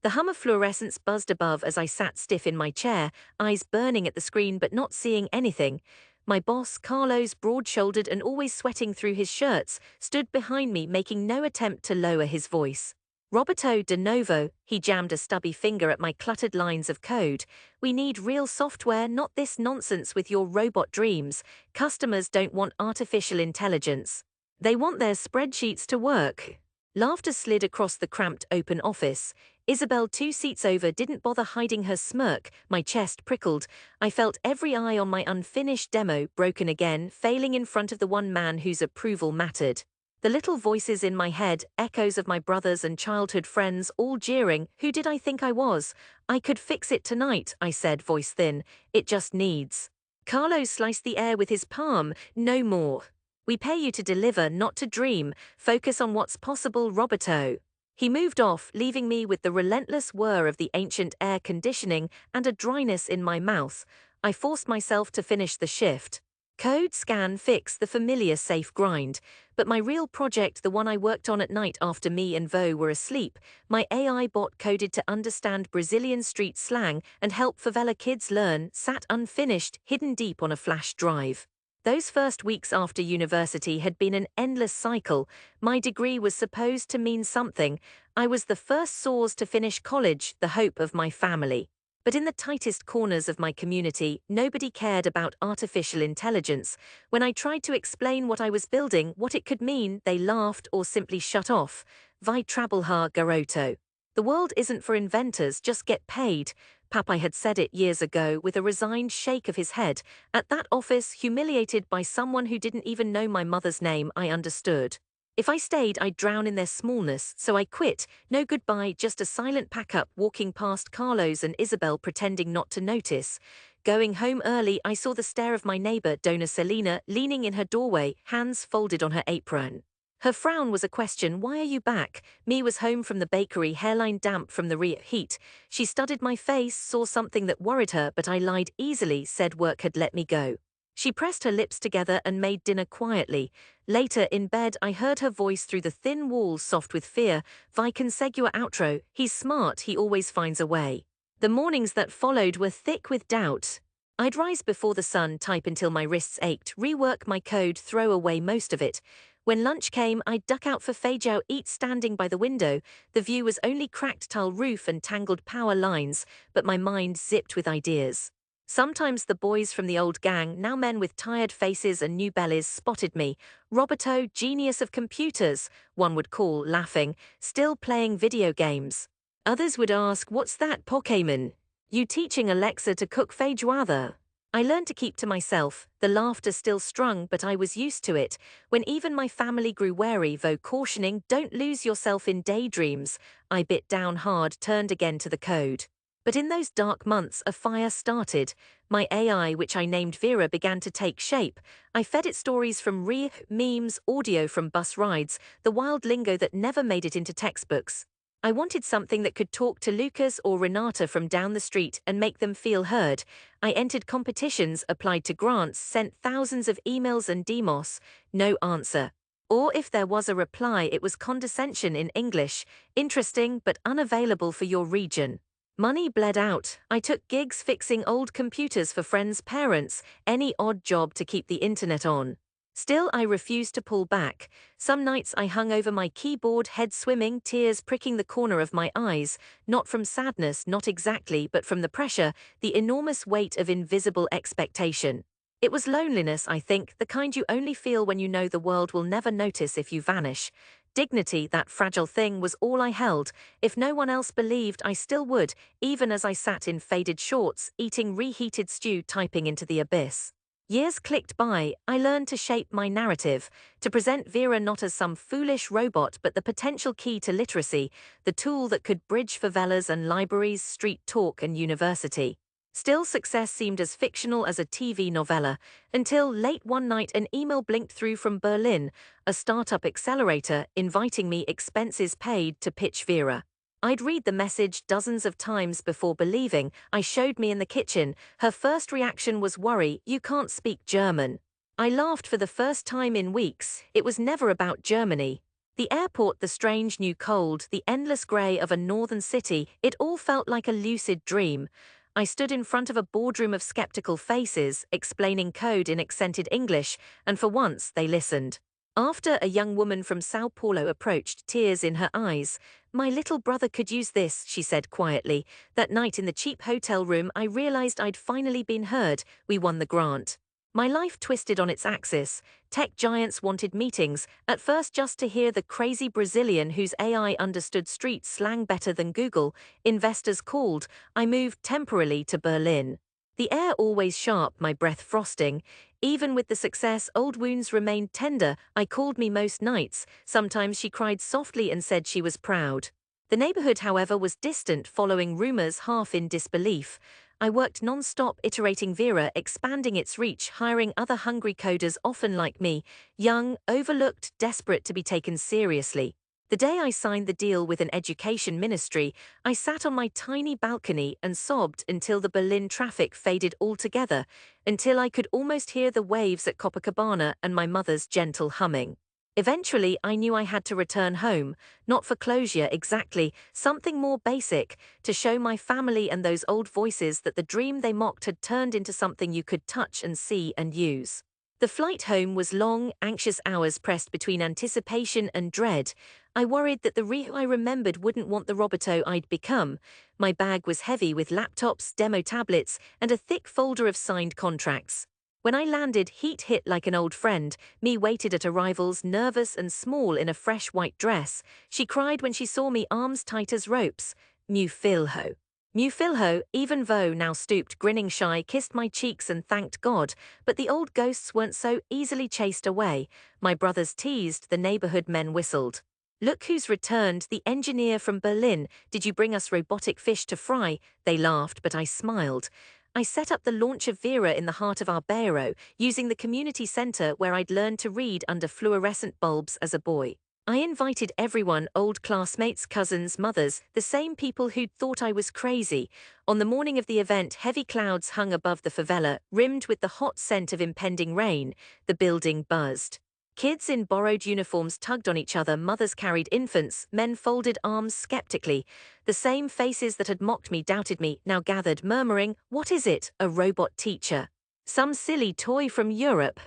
The hum of fluorescence buzzed above as I sat stiff in my chair, eyes burning at the screen but not seeing anything. My boss, Carlos, broad-shouldered and always sweating through his shirts, stood behind me making no attempt to lower his voice. Roberto de novo, he jammed a stubby finger at my cluttered lines of code. We need real software, not this nonsense with your robot dreams. Customers don't want artificial intelligence. They want their spreadsheets to work. Laughter slid across the cramped open office. Isabel, 2 seats over, didn't bother hiding her smirk. My chest prickled. I felt every eye on my unfinished demo, broken again, failing in front of the one man whose approval mattered. The little voices in my head, echoes of my brothers and childhood friends, all jeering. Who did I think I was? I could fix it tonight, I said, voice thin. It just needs. Carlos sliced the air with his palm. No more. We pay you to deliver, not to dream. Focus on what's possible, Roberto. He moved off, leaving me with the relentless whir of the ancient air conditioning and a dryness in my mouth. I forced myself to finish the shift. Code, scan, fix, the familiar safe grind. But my real project, the one I worked on at night after me and Vo were asleep, my AI bot coded to understand Brazilian street slang and help favela kids learn, sat unfinished, hidden deep on a flash drive. Those first weeks after university had been an endless cycle. My degree was supposed to mean something. I was the first source to finish college, the hope of my family. But in the tightest corners of my community, nobody cared about artificial intelligence. When I tried to explain what I was building, what it could mean, they laughed or simply shut off. Vai trabalhar, garoto. The world isn't for inventors, just get paid. Papai had said it years ago with a resigned shake of his head. At that office, humiliated by someone who didn't even know my mother's name, I understood. If I stayed, I'd drown in their smallness, so I quit. No goodbye, just a silent pack-up, walking past Carlos and Isabel pretending not to notice. Going home early, I saw the stare of my neighbor, Dona Celina, leaning in her doorway, hands folded on her apron. Her frown was a question. Why are you back? Me was home from the bakery, hairline damp from the heat. She studied my face, saw something that worried her, but I lied easily, said work had let me go. She pressed her lips together and made dinner quietly. Later, in bed, I heard her voice through the thin walls, soft with fear. Vai conseguir outro. He's smart, he always finds a way. The mornings that followed were thick with doubt. I'd rise before the sun, type until my wrists ached, rework my code, throw away most of it. When lunch came, I'd duck out for feijão, eat standing by the window. The view was only cracked tile roof and tangled power lines, but my mind zipped with ideas. Sometimes the boys from the old gang, now men with tired faces and new bellies, spotted me. Roberto, genius of computers, one would call, laughing, still playing video games. Others would ask, what's that, Pokémon? You teaching Alexa to cook feijoada? I learned to keep to myself, the laughter still strung, but I was used to it. When even my family grew wary, though cautioning, don't lose yourself in daydreams, I bit down hard, turned again to the code. But in those dark months, a fire started. My AI, which I named Vira, began to take shape. I fed it stories from memes, audio from bus rides, the wild lingo that never made it into textbooks. I wanted something that could talk to Lucas or Renata from down the street and make them feel heard. I entered competitions, applied to grants, sent thousands of emails and demos. No answer. Or if there was a reply, it was condescension in English, interesting but unavailable for your region. Money bled out. I took gigs fixing old computers for friends' parents, any odd job to keep the internet on. Still, I refused to pull back. Some nights I hung over my keyboard, head swimming, tears pricking the corner of my eyes, not from sadness, not exactly, but from the pressure, the enormous weight of invisible expectation. It was loneliness, I think, the kind you only feel when you know the world will never notice if you vanish. Dignity, that fragile thing, was all I held. If no one else believed, I still would, even as I sat in faded shorts, eating reheated stew, typing into the abyss. Years clicked by. I learned to shape my narrative, to present Vira not as some foolish robot but the potential key to literacy, the tool that could bridge favelas and libraries, street talk and university. Still, success seemed as fictional as a TV novella, until late one night an email blinked through from Berlin, a startup accelerator, inviting me, expenses paid, to pitch Vira. I'd read the message dozens of times before believing. I showed me in the kitchen. Her first reaction was worry. You can't speak German. I laughed for the first time in weeks. It was never about Germany. The airport, the strange new cold, the endless grey of a northern city, it all felt like a lucid dream. I stood in front of a boardroom of skeptical faces, explaining code in accented English, and for once they listened. After a young woman from Sao Paulo approached, tears in her eyes, "My little brother could use this," she said quietly. That night in the cheap hotel room, I realized I'd finally been heard. We won the grant. My life twisted on its axis. Tech giants wanted meetings, at first just to hear the crazy Brazilian whose AI understood street slang better than Google. Investors called. I moved temporarily to Berlin. The air always sharp, my breath frosting. Even with the success, old wounds remained tender. I called me most nights. Sometimes she cried softly and said she was proud. The neighborhood, however, was distant, following rumors half in disbelief. I worked non-stop iterating Vira, expanding its reach, hiring other hungry coders often like me, young, overlooked, desperate to be taken seriously. The day I signed the deal with an education ministry, I sat on my tiny balcony and sobbed until the Berlin traffic faded altogether, until I could almost hear the waves at Copacabana and my mother's gentle humming. Eventually, I knew I had to return home, not for closure exactly, something more basic, to show my family and those old voices that the dream they mocked had turned into something you could touch and see and use. The flight home was long, anxious hours pressed between anticipation and dread. I worried that the Rio I remembered wouldn't want the Roboto I'd become. My bag was heavy with laptops, demo tablets, and a thick folder of signed contracts. When I landed, heat hit like an old friend. Me waited at arrivals, nervous and small in a fresh white dress. She cried when she saw me, arms tight as ropes. Mu filho. Mu filho, even though now stooped, grinning shy, kissed my cheeks and thanked God. But the old ghosts weren't so easily chased away. My brothers teased, the neighborhood men whistled. "Look who's returned, the engineer from Berlin. Did you bring us robotic fish to fry?" They laughed, but I smiled. I set up the launch of Vira in the heart of our Bairro, using the community center where I'd learned to read under fluorescent bulbs as a boy. I invited everyone, old classmates, cousins, mothers, the same people who'd thought I was crazy. On the morning of the event, heavy clouds hung above the favela, rimmed with the hot scent of impending rain. The building buzzed. Kids in borrowed uniforms tugged on each other, mothers carried infants, men folded arms skeptically. The same faces that had mocked me, doubted me, now gathered, murmuring, "What is it? A robot teacher? Some silly toy from Europe?"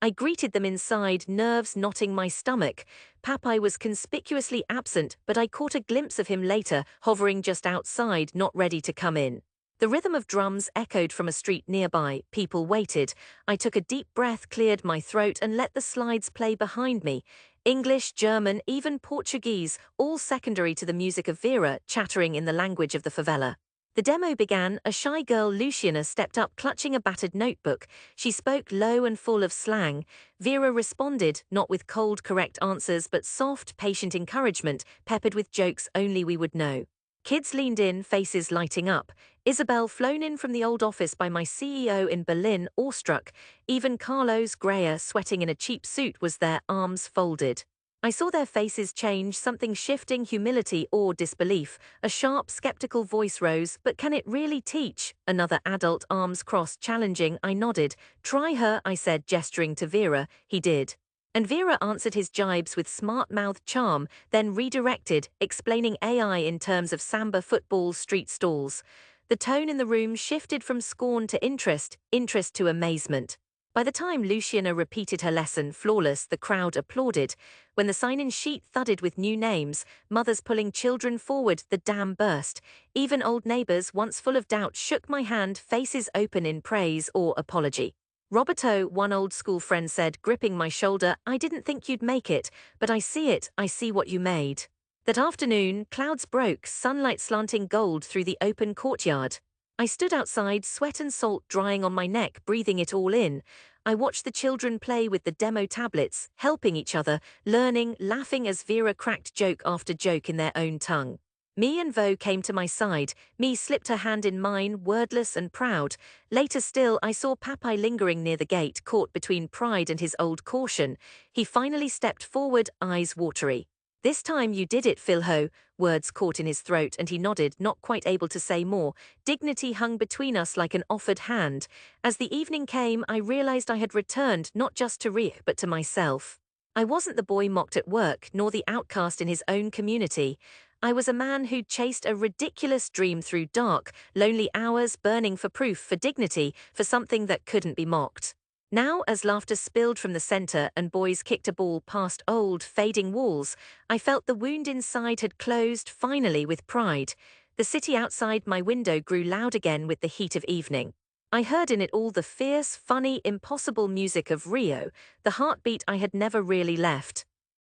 I greeted them inside, nerves knotting my stomach. Papai was conspicuously absent, but I caught a glimpse of him later, hovering just outside, not ready to come in. The rhythm of drums echoed from a street nearby. People waited. I took a deep breath, cleared my throat, and let the slides play behind me. English, German, even Portuguese, all secondary to the music of Vira, chattering in the language of the favela. The demo began. A shy girl, Luciana, stepped up clutching a battered notebook. She spoke low and full of slang. Vira responded, not with cold, correct answers, but soft, patient encouragement, peppered with jokes only we would know. Kids leaned in, faces lighting up. Isabel, flown in from the old office by my CEO in Berlin, awestruck. Even Carlos Greyer, sweating in a cheap suit, was there, arms folded. I saw their faces change, something shifting, humility or disbelief. A sharp, skeptical voice rose. "But can it really teach?" Another adult, arms crossed, challenging. I nodded. "Try her," I said, gesturing to Vira. He did. And Vira answered his jibes with smart-mouthed charm, then redirected, explaining AI in terms of samba, football, street stalls. The tone in the room shifted from scorn to interest to amazement. By the time Luciana repeated her lesson, flawless, the crowd applauded. When the sign-in sheet thudded with new names, mothers pulling children forward, the dam burst. Even old neighbors, once full of doubt, shook my hand, faces open in praise or apology. "Roboto," one old school friend said, gripping my shoulder, "I didn't think you'd make it, but I see it, I see what you made." That afternoon, clouds broke, sunlight slanting gold through the open courtyard. I stood outside, sweat and salt drying on my neck, breathing it all in. I watched the children play with the demo tablets, helping each other, learning, laughing as Vera cracked joke after joke in their own tongue. Me and Vo came to my side. Me slipped her hand in mine, wordless and proud. Later still, I saw Papai lingering near the gate, caught between pride and his old caution. He finally stepped forward, eyes watery. "This time you did it, Philho." Words caught in his throat, and he nodded, not quite able to say more. Dignity hung between us like an offered hand. As the evening came, I realized I had returned not just to Ria, but to myself. I wasn't the boy mocked at work, nor the outcast in his own community. I was a man who'd chased a ridiculous dream through dark, lonely hours, burning for proof, for dignity, for something that couldn't be mocked. Now, as laughter spilled from the center and boys kicked a ball past old, fading walls, I felt the wound inside had closed, finally, with pride. The city outside my window grew loud again with the heat of evening. I heard in it all the fierce, funny, impossible music of Rio, the heartbeat I had never really left.